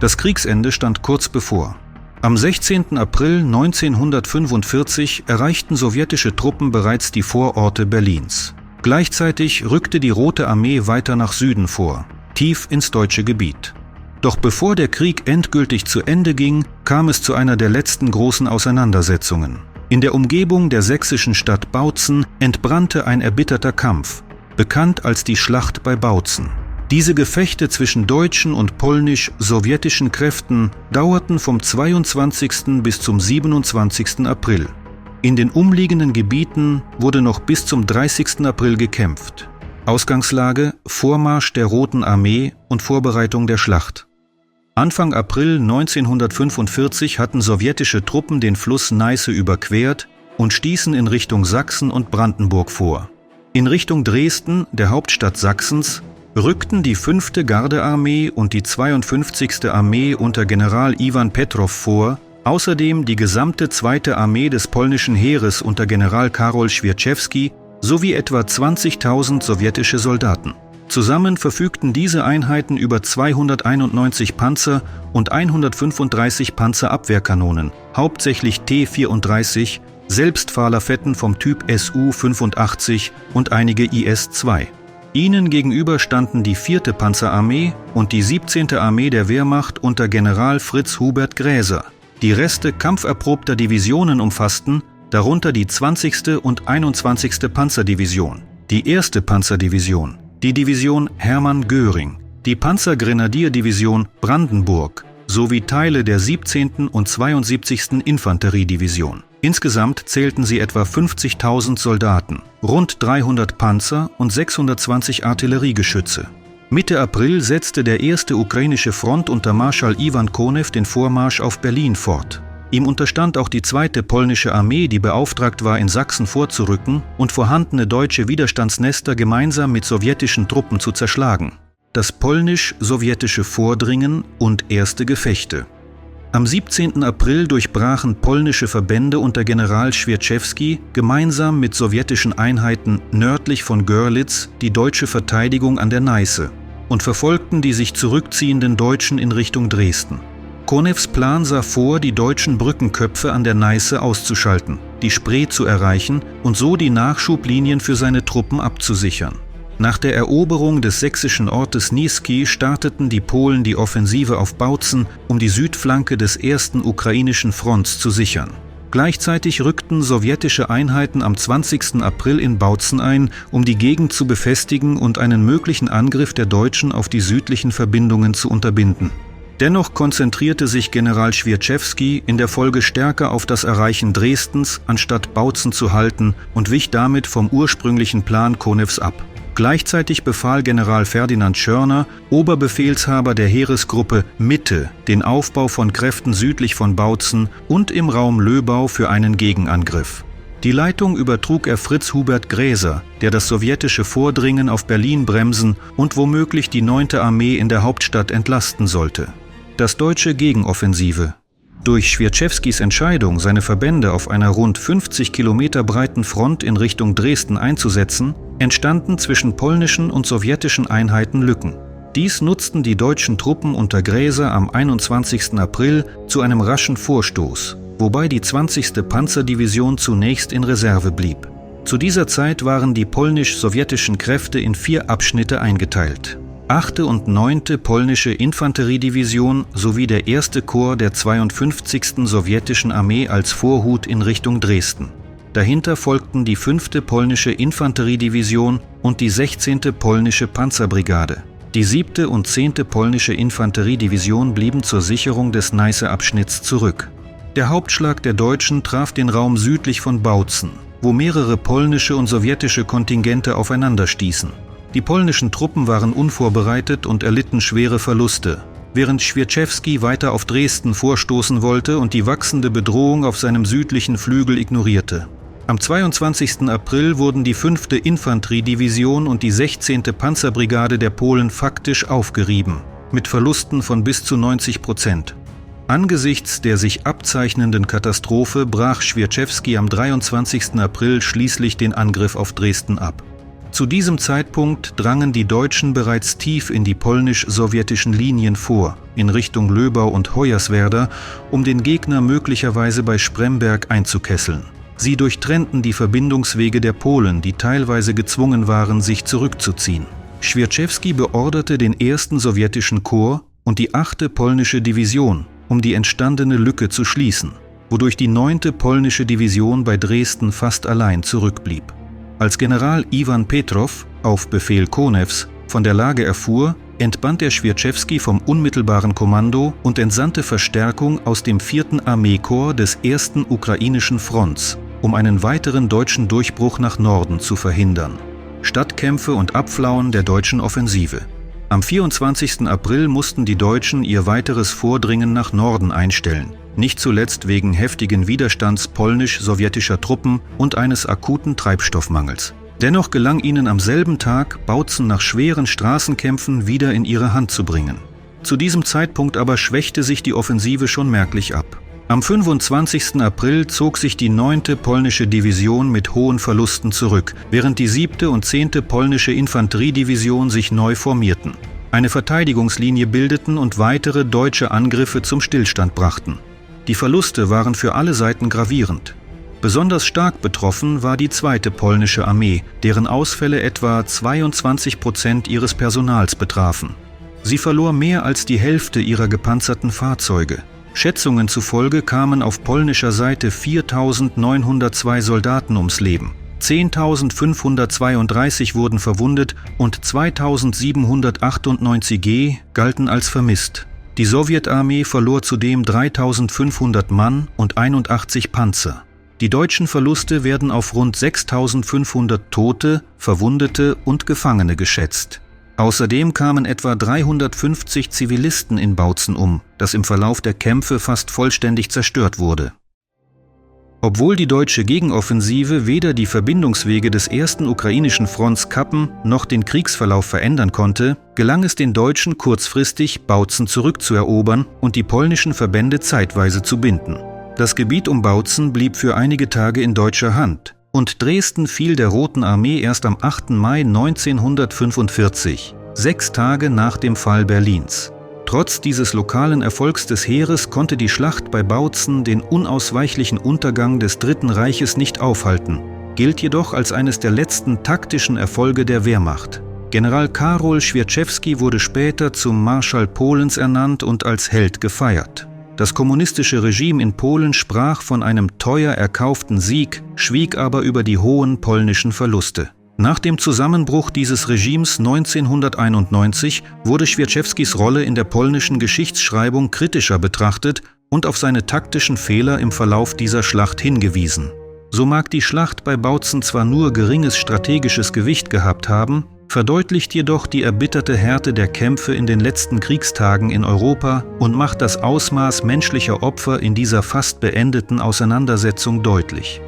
Das Kriegsende stand kurz bevor. Am 16. April 1945 erreichten sowjetische Truppen bereits die Vororte Berlins. Gleichzeitig rückte die Rote Armee weiter nach Süden vor, tief ins deutsche Gebiet. Doch bevor der Krieg endgültig zu Ende ging, kam es zu einer der letzten großen Auseinandersetzungen. In der Umgebung der sächsischen Stadt Bautzen entbrannte ein erbitterter Kampf, bekannt als die Schlacht bei Bautzen. Diese Gefechte zwischen deutschen und polnisch-sowjetischen Kräften dauerten vom 22. bis zum 27. April. In den umliegenden Gebieten wurde noch bis zum 30. April gekämpft. Ausgangslage: Vormarsch der Roten Armee und Vorbereitung der Schlacht. Anfang April 1945 hatten sowjetische Truppen den Fluss Neiße überquert und stießen in Richtung Sachsen und Brandenburg vor. In Richtung Dresden, der Hauptstadt Sachsens, rückten die 5. Gardearmee und die 52. Armee unter General Iwan Petrow vor, außerdem die gesamte 2. Armee des polnischen Heeres unter General Karol Schwierczewski sowie etwa 20.000 sowjetische Soldaten. Zusammen verfügten diese Einheiten über 291 Panzer und 135 Panzerabwehrkanonen, hauptsächlich T-34, Selbstfahrlafetten vom Typ Su-85 und einige IS-2. Ihnen gegenüber standen die 4. Panzerarmee und die 17. Armee der Wehrmacht unter General Fritz Hubert Gräser. Die Reste kampferprobter Divisionen umfassten, darunter die 20. und 21. Panzerdivision, die 1. Panzerdivision, die Division Hermann Göring, die Panzergrenadierdivision Brandenburg sowie Teile der 17. und 72. Infanteriedivision. Insgesamt zählten sie etwa 50.000 Soldaten, rund 300 Panzer und 620 Artilleriegeschütze. Mitte April setzte der 1. ukrainische Front unter Marschall Iwan Konew den Vormarsch auf Berlin fort. Ihm unterstand auch die 2. polnische Armee, die beauftragt war, in Sachsen vorzurücken und vorhandene deutsche Widerstandsnester gemeinsam mit sowjetischen Truppen zu zerschlagen. Das polnisch-sowjetische Vordringen und erste Gefechte. Am 17. April durchbrachen polnische Verbände unter General Schwierczewski gemeinsam mit sowjetischen Einheiten nördlich von Görlitz die deutsche Verteidigung an der Neiße und verfolgten die sich zurückziehenden Deutschen in Richtung Dresden. Konews Plan sah vor, die deutschen Brückenköpfe an der Neiße auszuschalten, die Spree zu erreichen und so die Nachschublinien für seine Truppen abzusichern. Nach der Eroberung des sächsischen Ortes Niesky starteten die Polen die Offensive auf Bautzen, um die Südflanke des 1. ukrainischen Fronts zu sichern. Gleichzeitig rückten sowjetische Einheiten am 20. April in Bautzen ein, um die Gegend zu befestigen und einen möglichen Angriff der Deutschen auf die südlichen Verbindungen zu unterbinden. Dennoch konzentrierte sich General Schwierczewski in der Folge stärker auf das Erreichen Dresdens, anstatt Bautzen zu halten, und wich damit vom ursprünglichen Plan Konews ab. Gleichzeitig befahl General Ferdinand Schörner, Oberbefehlshaber der Heeresgruppe Mitte, den Aufbau von Kräften südlich von Bautzen und im Raum Löbau für einen Gegenangriff. Die Leitung übertrug er Fritz Hubert Gräser, der das sowjetische Vordringen auf Berlin bremsen und womöglich die 9. Armee in der Hauptstadt entlasten sollte. Das deutsche Gegenoffensive. Durch Schwierczewskis Entscheidung, seine Verbände auf einer rund 50 Kilometer breiten Front in Richtung Dresden einzusetzen, entstanden zwischen polnischen und sowjetischen Einheiten Lücken. Dies nutzten die deutschen Truppen unter Gräser am 21. April zu einem raschen Vorstoß, wobei die 20. Panzerdivision zunächst in Reserve blieb. Zu dieser Zeit waren die polnisch-sowjetischen Kräfte in 4 Abschnitte eingeteilt. 8. und 9. polnische Infanteriedivision sowie der 1. Korps der 52. sowjetischen Armee als Vorhut in Richtung Dresden. Dahinter folgten die 5. polnische Infanteriedivision und die 16. polnische Panzerbrigade. Die 7. und 10. polnische Infanteriedivision blieben zur Sicherung des Neiße-Abschnitts zurück. Der Hauptschlag der Deutschen traf den Raum südlich von Bautzen, wo mehrere polnische und sowjetische Kontingente aufeinander stießen. Die polnischen Truppen waren unvorbereitet und erlitten schwere Verluste, während Schwierczewski weiter auf Dresden vorstoßen wollte und die wachsende Bedrohung auf seinem südlichen Flügel ignorierte. Am 22. April wurden die 5. Infanteriedivision und die 16. Panzerbrigade der Polen faktisch aufgerieben, mit Verlusten von bis zu 90%. Angesichts der sich abzeichnenden Katastrophe brach Schwierczewski am 23. April schließlich den Angriff auf Dresden ab. Zu diesem Zeitpunkt drangen die Deutschen bereits tief in die polnisch-sowjetischen Linien vor, in Richtung Löbau und Hoyerswerda, um den Gegner möglicherweise bei Spremberg einzukesseln. Sie durchtrennten die Verbindungswege der Polen, die teilweise gezwungen waren, sich zurückzuziehen. Świerczewski beorderte den 1. sowjetischen Korps und die 8. polnische Division, um die entstandene Lücke zu schließen, wodurch die 9. polnische Division bei Dresden fast allein zurückblieb. Als General Iwan Petrow, auf Befehl Konews, von der Lage erfuhr, entband er Świerczewski vom unmittelbaren Kommando und entsandte Verstärkung aus dem 4. Armeekorps des 1. ukrainischen Fronts, um einen weiteren deutschen Durchbruch nach Norden zu verhindern. Stadtkämpfe und Abflauen der deutschen Offensive. Am 24. April mussten die Deutschen ihr weiteres Vordringen nach Norden einstellen, nicht zuletzt wegen heftigen Widerstands polnisch-sowjetischer Truppen und eines akuten Treibstoffmangels. Dennoch gelang ihnen am selben Tag, Bautzen nach schweren Straßenkämpfen wieder in ihre Hand zu bringen. Zu diesem Zeitpunkt aber schwächte sich die Offensive schon merklich ab. Am 25. April zog sich die 9. polnische Division mit hohen Verlusten zurück, während die 7. und 10. polnische Infanteriedivision sich neu formierten, eine Verteidigungslinie bildeten und weitere deutsche Angriffe zum Stillstand brachten. Die Verluste waren für alle Seiten gravierend. Besonders stark betroffen war die 2. polnische Armee, deren Ausfälle etwa 22% ihres Personals betrafen. Sie verlor mehr als die Hälfte ihrer gepanzerten Fahrzeuge. Schätzungen zufolge kamen auf polnischer Seite 4.902 Soldaten ums Leben, 10.532 wurden verwundet und 2.798 galten als vermisst. Die Sowjetarmee verlor zudem 3.500 Mann und 81 Panzer. Die deutschen Verluste werden auf rund 6.500 Tote, Verwundete und Gefangene geschätzt. Außerdem kamen etwa 350 Zivilisten in Bautzen um, das im Verlauf der Kämpfe fast vollständig zerstört wurde. Obwohl die deutsche Gegenoffensive weder die Verbindungswege des 1. ukrainischen Fronts kappen noch den Kriegsverlauf verändern konnte, gelang es den Deutschen kurzfristig, Bautzen zurückzuerobern und die polnischen Verbände zeitweise zu binden. Das Gebiet um Bautzen blieb für einige Tage in deutscher Hand. Und Dresden fiel der Roten Armee erst am 8. Mai 1945, 6 Tage nach dem Fall Berlins. Trotz dieses lokalen Erfolgs des Heeres konnte die Schlacht bei Bautzen den unausweichlichen Untergang des Dritten Reiches nicht aufhalten, gilt jedoch als eines der letzten taktischen Erfolge der Wehrmacht. General Karol Świerczewski wurde später zum Marschall Polens ernannt und als Held gefeiert. Das kommunistische Regime in Polen sprach von einem teuer erkauften Sieg, schwieg aber über die hohen polnischen Verluste. Nach dem Zusammenbruch dieses Regimes 1991 wurde Świerczewskis Rolle in der polnischen Geschichtsschreibung kritischer betrachtet und auf seine taktischen Fehler im Verlauf dieser Schlacht hingewiesen. So mag die Schlacht bei Bautzen zwar nur geringes strategisches Gewicht gehabt haben, verdeutlicht jedoch die erbitterte Härte der Kämpfe in den letzten Kriegstagen in Europa und macht das Ausmaß menschlicher Opfer in dieser fast beendeten Auseinandersetzung deutlich.